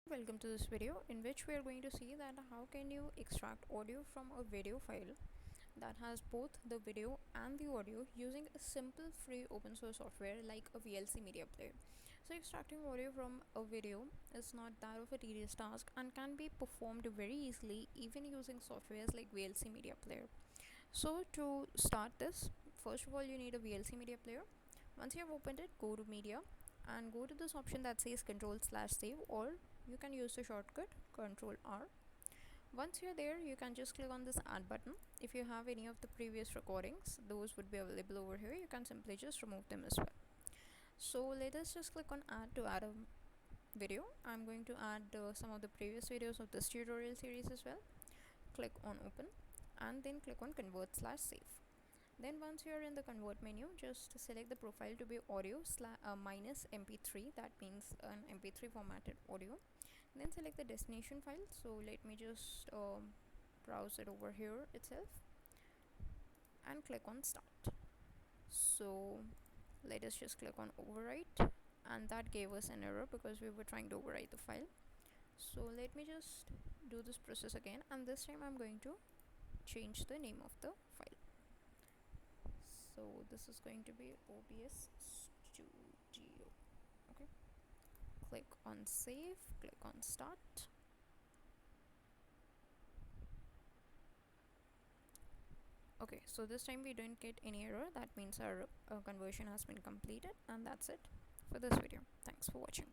Welcome to this video in which we are going to see that how can you extract audio from a video file that has both the video and the audio using a simple free open source software like a VLC Media Player. So extracting audio from a video is not that of a tedious task and can be performed very easily even using softwares like VLC Media Player. So to start this, first of all you need a VLC Media Player. Once you have opened it, go to Media and go to this option that says Control/Save, or you can use the shortcut Control R. Once you're there, you can just click on this add button. If you have any of the previous recordings, those would be available over here. You can simply just remove them as well. So let us just click on add to add a video. I'm going to add some of the previous videos of this tutorial series as well. Click on open and then click on convert/save. Then once you're in the convert menu, just select the profile to be audio minus mp3. That means an mp3 formatted audio. Then select the destination file. So let me just browse it over here itself and click on start. So let us just click on overwrite, and that gave us an error because we were trying to overwrite the file. So let me just do this process again, and this time I'm going to change the name of the file. So this is going to be OBS Studio. Okay, click on save, click on start. Okay, so this time we didn't get any error. That means our conversion has been completed, and that's it for this video. Thanks for watching.